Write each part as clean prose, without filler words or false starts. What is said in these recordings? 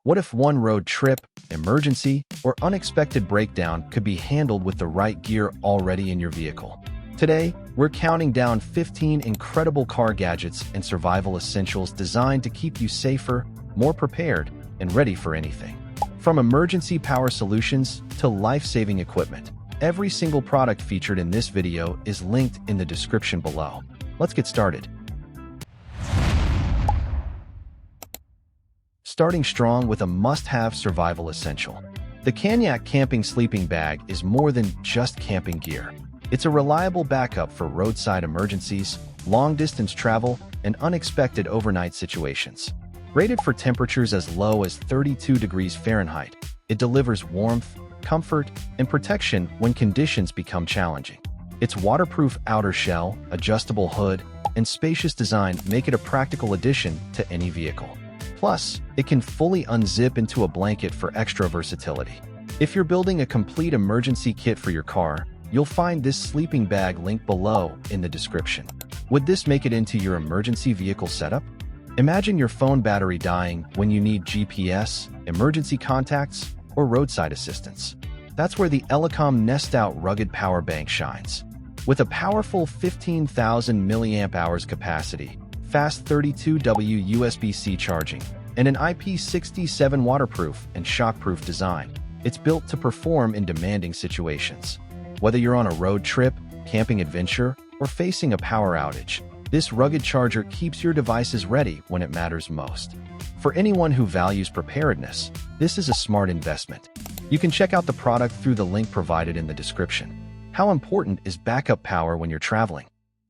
What if one road trip, emergency, or unexpected breakdown could be handled with the right gear already in your vehicle? Today, we're counting down 15 incredible car gadgets and survival essentials designed to keep you safer, more prepared, and ready for anything. From emergency power solutions to life-saving equipment, every single product featured in this video is linked in the description below. Let's get started. Starting strong with a must-have survival essential. The Cognac Camping Sleeping Bag is more than just camping gear. It's a reliable backup for roadside emergencies, long-distance travel, and unexpected overnight situations. Rated for temperatures as low as 32 degrees Fahrenheit, it delivers warmth, comfort, and protection when conditions become challenging. Its waterproof outer shell, adjustable hood, and spacious design make it a practical addition to any vehicle. Plus, it can fully unzip into a blanket for extra versatility. If you're building a complete emergency kit for your car, you'll find this sleeping bag linked below in the description. Would this make it into your emergency vehicle setup? Imagine your phone battery dying when you need GPS, emergency contacts, or roadside assistance. That's where the ELECOM NESTOUT rugged power bank shines. With a powerful 15,000 mAh capacity, fast 32W USB-C charging, and an IP67 waterproof and shockproof design, it's built to perform in demanding situations. Whether you're on a road trip, camping adventure, or facing a power outage, this rugged charger keeps your devices ready when it matters most. For anyone who values preparedness, this is a smart investment. You can check out the product through the link provided in the description. How important is backup power when you're traveling?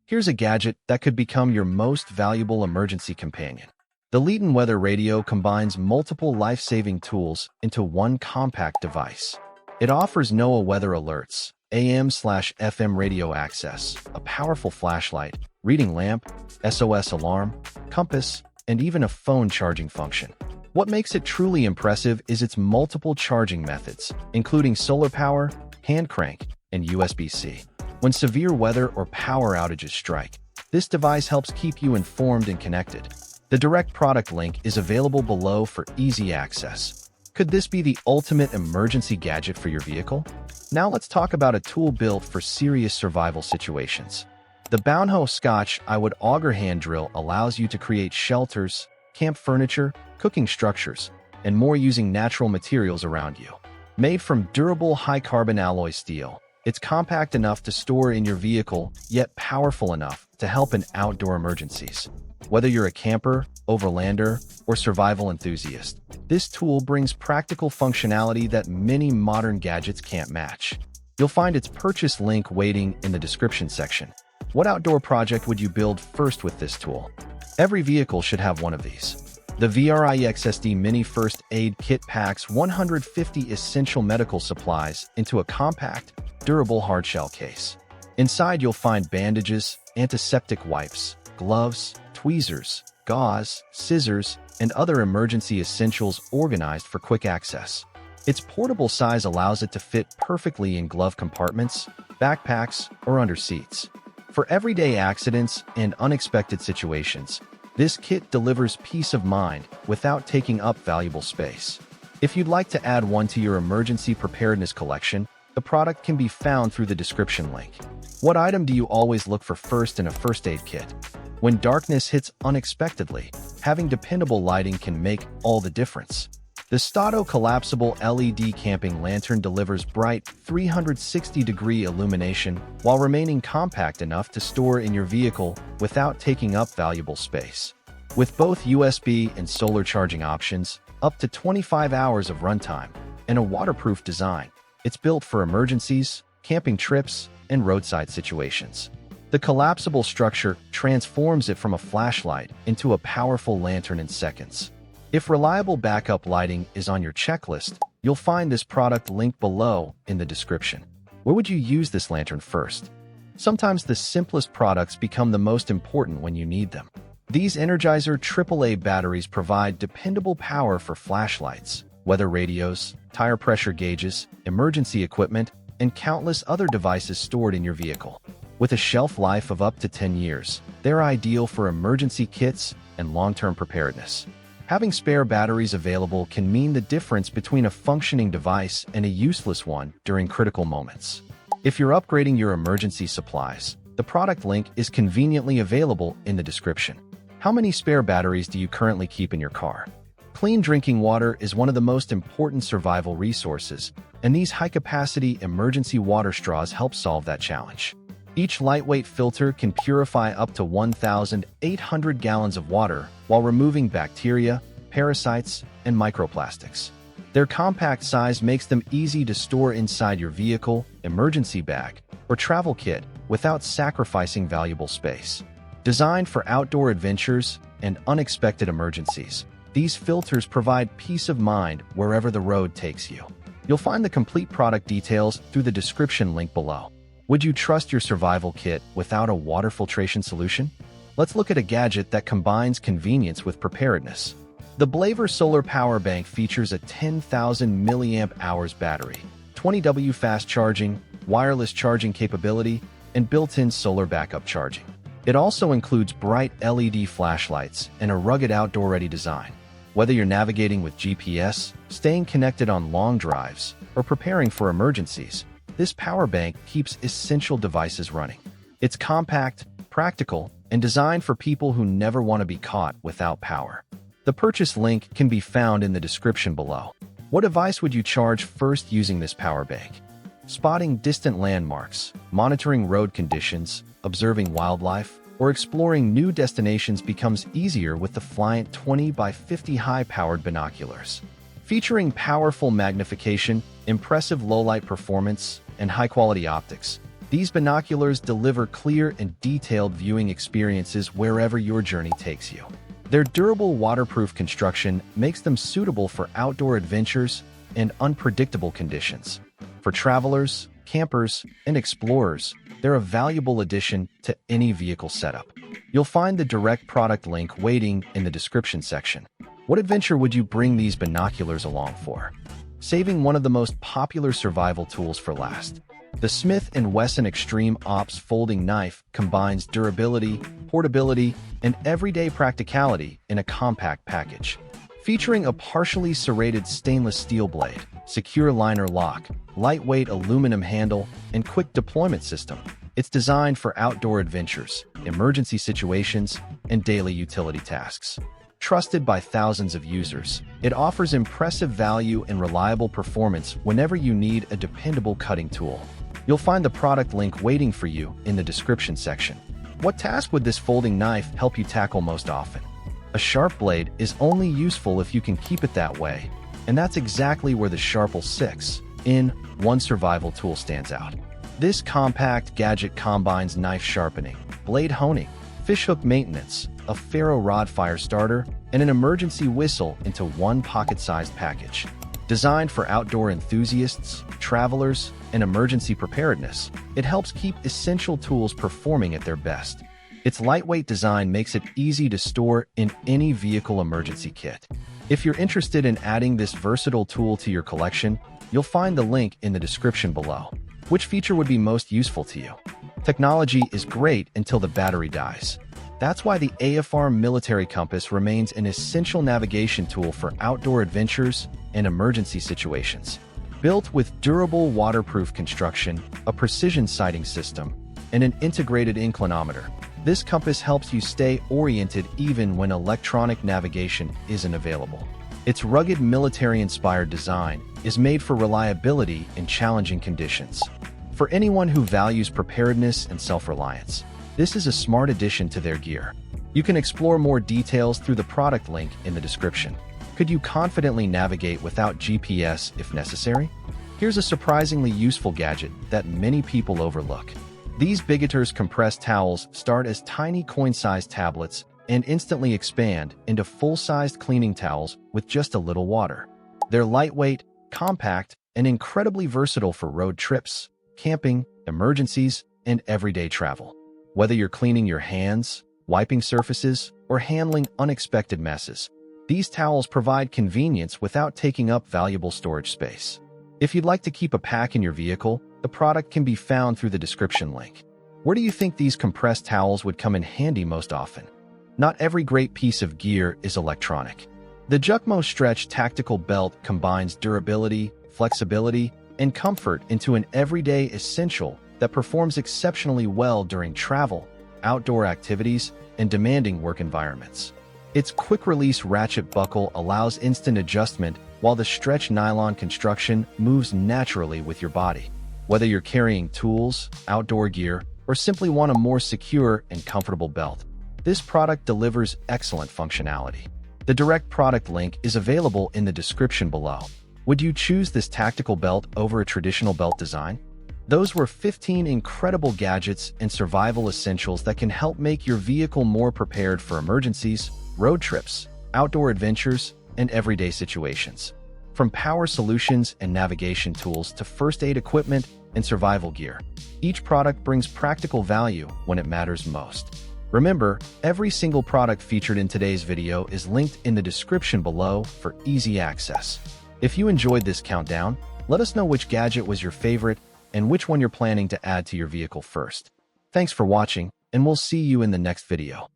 Here's a gadget that could become your most valuable emergency companion. The Leighton Weather Radio combines multiple life-saving tools into one compact device. It offers NOAA weather alerts, AM/FM radio access, a powerful flashlight, reading lamp, SOS alarm, compass, and even a phone charging function. What makes it truly impressive is its multiple charging methods, including solar power, hand crank, and USB-C. When severe weather or power outages strike, this device helps keep you informed and connected. The direct product link is available below for easy access. Could this be the ultimate emergency gadget for your vehicle? Now let's talk about a tool built for serious survival situations. The Bounho Scotch I-Wood Auger Hand Drill allows you to create shelters, camp furniture, cooking structures, and more using natural materials around you. Made from durable high-carbon alloy steel, it's compact enough to store in your vehicle, yet powerful enough to help in outdoor emergencies. Whether you're a camper, overlander, or survival enthusiast, this tool brings practical functionality that many modern gadgets can't match. You'll find its purchase link waiting in the description section. What outdoor project would you build first with this tool? Every vehicle should have one of these. The VRIXSD Mini First Aid Kit packs 150 essential medical supplies into a compact, durable hardshell case. Inside you'll find bandages, antiseptic wipes, gloves, tweezers, gauze, scissors, and other emergency essentials organized for quick access. Its portable size allows it to fit perfectly in glove compartments, backpacks, or under seats. For everyday accidents and unexpected situations, this kit delivers peace of mind without taking up valuable space. If you'd like to add one to your emergency preparedness collection, the product can be found through the description link. What item do you always look for first in a first aid kit? When darkness hits unexpectedly, having dependable lighting can make all the difference. The NESTOUT Collapsible LED Camping Lantern delivers bright 360-degree illumination while remaining compact enough to store in your vehicle without taking up valuable space. With both USB and solar charging options, up to 25 hours of runtime, and a waterproof design, it's built for emergencies, camping trips, and roadside situations. The collapsible structure transforms it from a flashlight into a powerful lantern in seconds. If reliable backup lighting is on your checklist, you'll find this product linked below in the description. Where would you use this lantern first? Sometimes the simplest products become the most important when you need them. These Energizer AAA batteries provide dependable power for flashlights, weather radios, tire pressure gauges, emergency equipment, and countless other devices stored in your vehicle. With a shelf life of up to 10 years, they're ideal for emergency kits and long-term preparedness. Having spare batteries available can mean the difference between a functioning device and a useless one during critical moments. If you're upgrading your emergency supplies, the product link is conveniently available in the description. How many spare batteries do you currently keep in your car? Clean drinking water is one of the most important survival resources, and these high-capacity emergency water straws help solve that challenge. Each lightweight filter can purify up to 1,800 gallons of water while removing bacteria, parasites, and microplastics. Their compact size makes them easy to store inside your vehicle, emergency bag, or travel kit without sacrificing valuable space. Designed for outdoor adventures and unexpected emergencies, these filters provide peace of mind wherever the road takes you. You'll find the complete product details through the description link below. Would you trust your survival kit without a water filtration solution? Let's look at a gadget that combines convenience with preparedness. The BLAVOR solar power bank features a 10,000 mAh battery, 20W fast charging, wireless charging capability, and built-in solar backup charging. It also includes bright LED flashlights and a rugged outdoor-ready design. Whether you're navigating with GPS, staying connected on long drives, or preparing for emergencies, this power bank keeps essential devices running. It's compact, practical, and designed for people who never want to be caught without power. The purchase link can be found in the description below. What device would you charge first using this power bank? Spotting distant landmarks, monitoring road conditions, observing wildlife, or exploring new destinations becomes easier with the Flyant 20x50 high-powered binoculars. Featuring powerful magnification, impressive low-light performance, and high-quality optics, these binoculars deliver clear and detailed viewing experiences wherever your journey takes you. Their durable waterproof construction makes them suitable for outdoor adventures and unpredictable conditions. For travelers, campers, and explorers, they're a valuable addition to any vehicle setup. You'll find the direct product link waiting in the description section. What adventure would you bring these binoculars along for? Saving one of the most popular survival tools for last. The Smith & Wesson Extreme Ops folding knife combines durability, portability, and everyday practicality in a compact package. Featuring a partially serrated stainless steel blade, secure liner lock, lightweight aluminum handle, and quick deployment system, it's designed for outdoor adventures, emergency situations, and daily utility tasks. Trusted by thousands of users, it offers impressive value and reliable performance whenever you need a dependable cutting tool. You'll find the product link waiting for you in the description section. What task would this folding knife help you tackle most often? A sharp blade is only useful if you can keep it that way, and that's exactly where the SHARPAL 6-in-1 survival tool stands out. This compact gadget combines knife sharpening, blade honing, fishhook maintenance, a ferro rod fire starter, and an emergency whistle into one pocket-sized package. Designed for outdoor enthusiasts, travelers, and emergency preparedness, it helps keep essential tools performing at their best. Its lightweight design makes it easy to store in any vehicle emergency kit. If you're interested in adding this versatile tool to your collection, you'll find the link in the description below. Which feature would be most useful to you? Technology is great until the battery dies. That's why the AOFAR military compass remains an essential navigation tool for outdoor adventures and emergency situations. Built with durable waterproof construction, a precision sighting system, and an integrated inclinometer, this compass helps you stay oriented even when electronic navigation isn't available. Its rugged military-inspired design is made for reliability in challenging conditions. For anyone who values preparedness and self-reliance, this is a smart addition to their gear. You can explore more details through the product link in the description. Could you confidently navigate without GPS if necessary? Here's a surprisingly useful gadget that many people overlook. These BigOtters compressed towels start as tiny coin-sized tablets and instantly expand into full-sized cleaning towels with just a little water. They're lightweight, compact, and incredibly versatile for road trips, camping, emergencies, and everyday travel. Whether you're cleaning your hands, wiping surfaces, or handling unexpected messes, these towels provide convenience without taking up valuable storage space. If you'd like to keep a pack in your vehicle, the product can be found through the description link. Where do you think these compressed towels would come in handy most often? Not every great piece of gear is electronic. The JUKMO Stretch Tactical Belt combines durability, flexibility, and comfort into an everyday essential that performs exceptionally well during travel, outdoor activities, and demanding work environments. Its quick-release ratchet buckle allows instant adjustment, while the stretch nylon construction moves naturally with your body. Whether you're carrying tools, outdoor gear, or simply want a more secure and comfortable belt, this product delivers excellent functionality. The direct product link is available in the description below. Would you choose this tactical belt over a traditional belt design? Those were 15 incredible gadgets and survival essentials that can help make your vehicle more prepared for emergencies, road trips, outdoor adventures, and everyday situations. From power solutions and navigation tools to first aid equipment and survival gear, each product brings practical value when it matters most. Remember, every single product featured in today's video is linked in the description below for easy access. If you enjoyed this countdown, let us know which gadget was your favorite and which one you're planning to add to your vehicle first. Thanks for watching, and we'll see you in the next video.